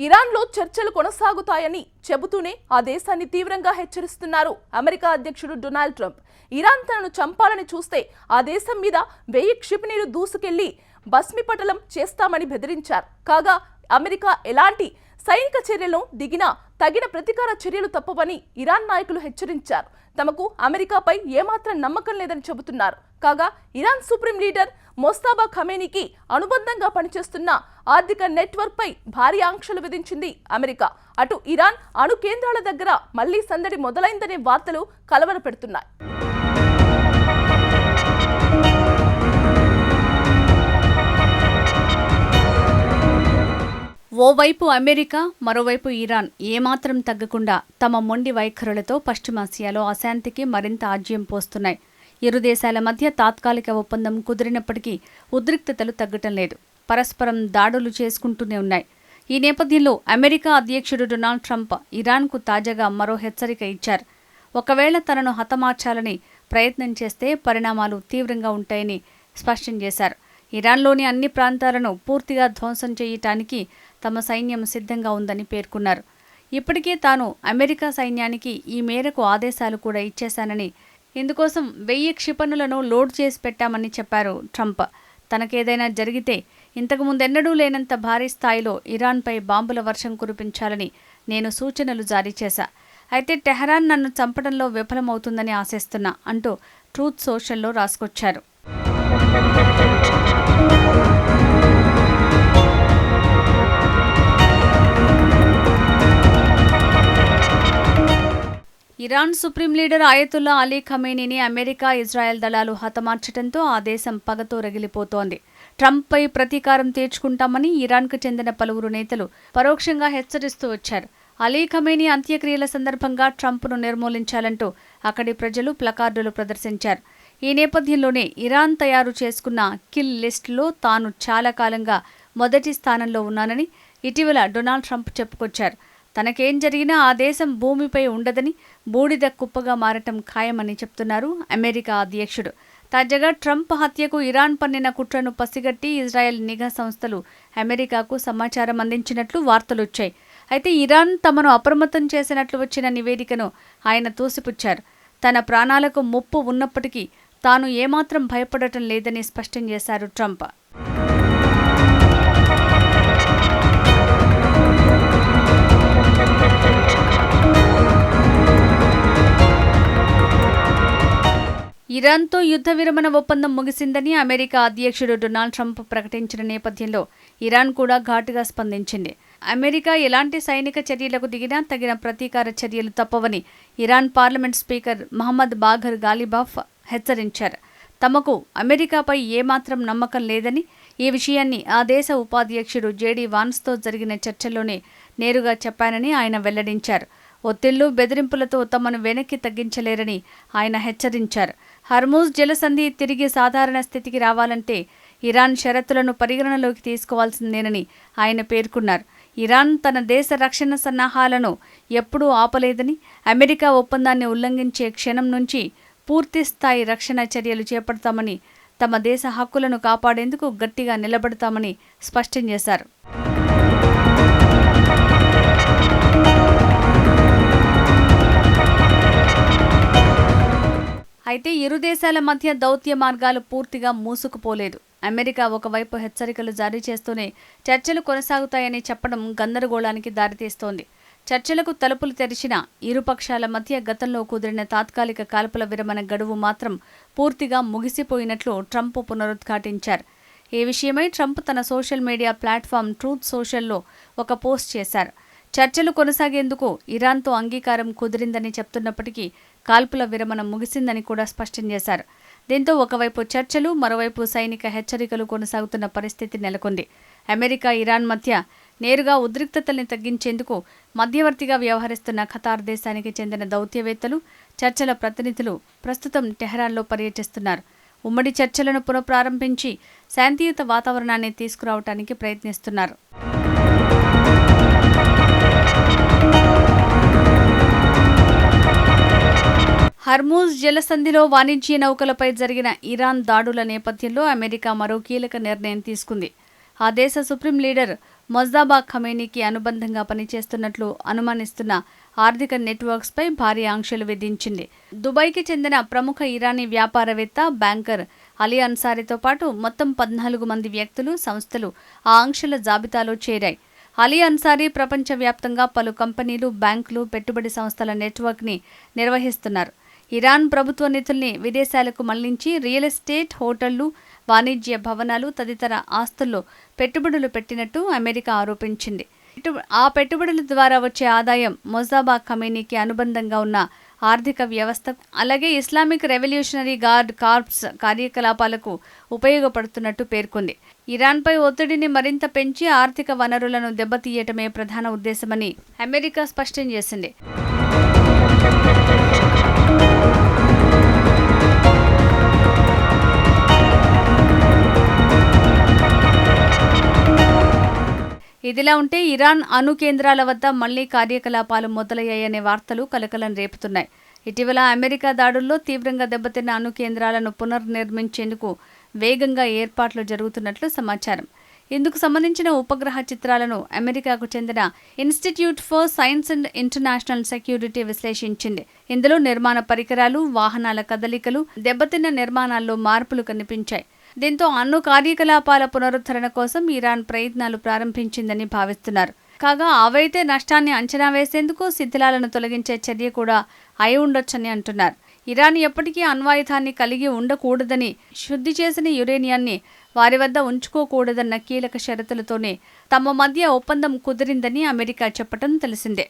ఇరాన్లో చర్చలు కొనసాగుతాయని చెబుతూనే ఆ దేశాన్ని తీవ్రంగా హెచ్చరిస్తున్నారు అమెరికా అధ్యక్షుడు డొనాల్డ్ ట్రంప్. ఇరాన్ తనను చంపాలని చూస్తే ఆ దేశం మీద 1000 క్షిపణులు దూసుకెళ్లి భస్మీపటలం చేస్తామని బెదిరించారు. కాగా అమెరికా ఎలాంటి సైనిక చర్యలను దిగినా తగిన ప్రతీకార చర్యలు తప్పవని ఇరాన్ నాయకులు హెచ్చరించారు. తమకు అమెరికాపై ఏమాత్రం నమ్మకం లేదని చెబుతున్నారు. కాగా ఇరాన్ సుప్రీం లీడర్ మొస్తాబా ఖమేనీకి అనుబంధంగా పనిచేస్తున్న ఆర్థిక నెట్వర్క్ పై భారీ ఆంక్షలు విధించింది అమెరికా. అటు ఇరాన్ అణు కేంద్రాల దగ్గర మళ్లీ సందడి మొదలైందనే వార్తలు కలవరపెడుతున్నాయి. ఓవైపు అమెరికా, మరోవైపు ఇరాన్ ఏమాత్రం తగ్గకుండా తమ మొండి వైఖరులతో పశ్చిమాసియాలో అశాంతికి మరింత ఆజ్యం పోస్తున్నాయి. ఇరు దేశాల మధ్య తాత్కాలిక ఒప్పందం కుదిరినప్పటికీ ఉద్రిక్తతలు తగ్గటం లేదు. పరస్పరం దాడులు చేసుకుంటూనే ఉన్నాయి. ఈ నేపథ్యంలో అమెరికా అధ్యక్షుడు డొనాల్డ్ ట్రంప్ ఇరాన్కు తాజాగా మరో హెచ్చరిక ఇచ్చారు. ఒకవేళ తనను హతమార్చాలని ప్రయత్నం చేస్తే పరిణామాలు తీవ్రంగా ఉంటాయని స్పష్టం చేశారు. ఇరాన్లోని అన్ని ప్రాంతాలను పూర్తిగా ధ్వంసం చేయటానికి తమ సైన్యం సిద్ధంగా ఉందని పేర్కొన్నారు. ఇప్పటికే తాను అమెరికా సైన్యానికి ఈ మేరకు ఆదేశాలు కూడా ఇచ్చేశానని, ఇందుకోసం 1000 క్షిపణులను లోడ్ చేసి పెట్టామని చెప్పారు ట్రంప్. తనకేదైనా జరిగితే ఇంతకుముందెన్నడూ లేనంత భారీ స్థాయిలో ఇరాన్పై బాంబుల వర్షం కురిపించాలని నేను సూచనలు జారీ చేశా. అయితే టెహరాన్ నన్ను చంపడంలో విఫలమవుతుందని ఆశిస్తున్నా అంటూ ట్రూత్ సోషల్లో రాసుకొచ్చారు. Iran supreme leader Ayatollah Ali ఖమేనీని అమెరికా, ఇజ్రాయెల్ దళాలు హతమార్చడంతో ఆ దేశం పగతో రగిలిపోతోంది. ట్రంప్పై ప్రతీకారం తీర్చుకుంటామని ఇరాన్కు చెందిన పలువురు నేతలు పరోక్షంగా హెచ్చరిస్తూ వచ్చారు. అలీ ఖమేనీ అంత్యక్రియల సందర్భంగా ట్రంప్ను నిర్మూలించాలంటూ అక్కడి ప్రజలు ప్లకార్డులు ప్రదర్శించారు. ఈ నేపథ్యంలోనే ఇరాన్ తయారు చేసుకున్న కిల్ లిస్టులో తాను చాలా కాలంగా మొదటి స్థానంలో ఉన్నానని ఇటీవల డొనాల్డ్ ట్రంప్ చెప్పుకొచ్చారు. తనకేం జరిగినా ఆ దేశం భూమిపై ఉండదని, బూడిద కుప్పగా మారటం ఖాయమని చెప్తున్నారు అమెరికా అధ్యక్షుడు. తాజాగా ట్రంప్ హత్యకు ఇరాన్ పన్నిన కుట్రను పసిగట్టి ఇజ్రాయెల్ నిఘా సంస్థలు అమెరికాకు సమాచారం అందించినట్లు వార్తలొచ్చాయి. అయితే ఇరాన్ తమను అప్రమత్తం చేసినట్లు వచ్చిన నివేదికను ఆయన తోసిపుచ్చారు. తన ప్రాణాలకు ముప్పు ఉన్నప్పటికీ తాను ఏమాత్రం భయపడటం లేదని స్పష్టం చేశారు ట్రంప్. ఇరాన్తో యుద్ధ విరమణ ఒప్పందం ముగిసిందని అమెరికా అధ్యక్షుడు డొనాల్డ్ ట్రంప్ ప్రకటించిన నేపథ్యంలో ఇరాన్ కూడా ఘాటుగా స్పందించింది. అమెరికా ఎలాంటి సైనిక చర్యలకు దిగినా తగిన ప్రతీకార చర్యలు తప్పవని Iran parliament speaker Mohammad Bagher Ghalibaf హెచ్చరించారు. తమకు అమెరికాపై ఏమాత్రం నమ్మకం లేదని, ఈ విషయాన్ని ఆ దేశ ఉపాధ్యక్షుడు జేడీ వాన్స్తో జరిగిన చర్చల్లోనే నేరుగా చెప్పానని ఆయన వెల్లడించారు. ఒత్తిళ్లు, బెదిరింపులతో తమను వెనక్కి తగ్గించలేరని ఆయన హెచ్చరించారు. హర్మూజ్ జలసంధి తిరిగి సాధారణ స్థితికి రావాలంటే ఇరాన్ షరతులను పరిగణనలోకి తీసుకోవాల్సిందేనని ఆయన పేర్కొన్నారు. ఇరాన్ తన దేశ రక్షణ సన్నాహాలను ఎప్పుడూ ఆపలేదని, అమెరికా ఒప్పందాన్ని ఉల్లంఘించే క్షణం నుంచి పూర్తిస్థాయి రక్షణ చర్యలు చేపడతామని, తమ దేశ హక్కులను కాపాడేందుకు గట్టిగా నిలబడతామని స్పష్టం చేశారు. అయితే ఇరు దేశాల మధ్య దౌత్య మార్గాలు పూర్తిగా మూసుకుపోలేదు. అమెరికా ఒకవైపు హెచ్చరికలు జారీ చేస్తూనే చర్చలు కొనసాగుతాయని చెప్పడం గందరగోళానికి దారితీస్తోంది. చర్చలకు తలుపులు తెరిచిన ఇరుపక్షాల మధ్య గతంలో కుదిరిన తాత్కాలిక కాల్పుల విరమణ గడువు మాత్రం పూర్తిగా ముగిసిపోయినట్లు ట్రంప్ పునరుద్ఘాటించారు. ఈ విషయమై ట్రంప్ తన సోషల్ మీడియా ప్లాట్ఫామ్ ట్రూత్ సోషల్లో ఒక పోస్ట్ చేశారు. చర్చలు కొనసాగేందుకు ఇరాన్తో అంగీకారం కుదిరిందని చెప్తున్నప్పటికీ కాల్పుల విరమణ ముగిసిందని కూడా స్పష్టం చేశారు. దీంతో ఒకవైపు చర్చలు, మరోవైపు సైనిక హెచ్చరికలు కొనసాగుతున్న పరిస్థితి నెలకొంది. అమెరికా, ఇరాన్ మధ్య నేరుగా ఉద్రిక్తతల్ని తగ్గించేందుకు మధ్యవర్తిగా వ్యవహరిస్తున్న ఖతార్ దేశానికి చెందిన దౌత్యవేత్తలు, చర్చల ప్రతినిధులు ప్రస్తుతం టెహరాన్లో పర్యటిస్తున్నారు. ఉమ్మడి చర్చలను పునఃప్రారంభించి శాంతియుత వాతావరణాన్ని తీసుకురావడానికి ప్రయత్నిస్తున్నారు. హర్మూజ్ జలసంధిలో వాణిజ్య నౌకలపై జరిగిన ఇరాన్ దాడుల నేపథ్యంలో అమెరికా మరో కీలక నిర్ణయం తీసుకుంది. ఆ దేశ సుప్రీం లీడర్ మొజ్దాబా ఖమేనీకి అనుబంధంగా పనిచేస్తున్నట్లు అనుమానిస్తున్న ఆర్థిక నెట్వర్క్స్పై భారీ ఆంక్షలు విధించింది. దుబాయ్కి చెందిన ప్రముఖ ఇరానీ వ్యాపారవేత్త, బ్యాంకర్ అలీ అన్సారీతో పాటు మొత్తం 14 మంది వ్యక్తులు, సంస్థలు ఆ ఆంక్షల జాబితాలో చేరాయి. అలీ అన్సారీ ప్రపంచవ్యాప్తంగా పలు కంపెనీలు, బ్యాంకులు, పెట్టుబడి సంస్థల నెట్వర్క్ని నిర్వహిస్తున్నారు. ఇరాన్ ప్రభుత్వ నిధుల్ని విదేశాలకు మళ్లించి రియల్ ఎస్టేట్, హోటళ్లు, వాణిజ్య భవనాలు తదితర ఆస్తుల్లో పెట్టుబడులు పెట్టినట్టు అమెరికా ఆరోపించింది. ఆ పెట్టుబడుల ద్వారా వచ్చే ఆదాయం మొజ్దాబా ఖమేనీకి అనుబంధంగా ఉన్న ఆర్థిక వ్యవస్థ, అలాగే ఇస్లామిక్ రెవల్యూషనరీ గార్డ్ కార్ప్స్ కార్యకలాపాలకు ఉపయోగపడుతున్నట్టు పేర్కొంది. ఇరాన్పై ఒత్తిడిని మరింత పెంచి ఆర్థిక వనరులను దెబ్బతీయటమే ప్రధాన ఉద్దేశమని అమెరికా స్పష్టం చేసింది. ఇదిలా ఉంటే ఇరాన్ అణు కేంద్రాల వద్ద మళ్లీ కార్యకలాపాలు మొదలయ్యాయనే వార్తలు కలకలం రేపుతున్నాయి. ఇటీవల అమెరికా దాడుల్లో తీవ్రంగా దెబ్బతిన్న అణు కేంద్రాలను పునర్నిర్మించేందుకు వేగంగా ఏర్పాట్లు జరుగుతున్నట్లు సమాచారం. ఇందుకు సంబంధించిన ఉపగ్రహ చిత్రాలను అమెరికాకు చెందిన Institute for Science and International Security విశ్లేషించింది. ఇందులో నిర్మాణ పరికరాలు, వాహనాల కదలికలు, దెబ్బతిన్న నిర్మాణాల్లో మార్పులు కనిపించాయి. దీంతో అణు కార్యకలాపాల పునరుద్ధరణ కోసం ఇరాన్ ప్రయత్నాలు ప్రారంభించిందని భావిస్తున్నారు. కాగా అవైతే నష్టాన్ని అంచనా వేసేందుకు శిథిలాలను తొలగించే చర్య కూడా అయి ఉండొచ్చని అంటున్నారు. ఇరాన్ ఎప్పటికీ అణ్వాయుధాన్ని కలిగి ఉండకూడదని, శుద్ధి చేసిన యురేనియాన్ని వారి వద్ద ఉంచుకోకూడదన్న కీలక షరతులతోనే తమ మధ్య ఒప్పందం కుదిరిందని అమెరికా చెప్పడం తెలిసిందే.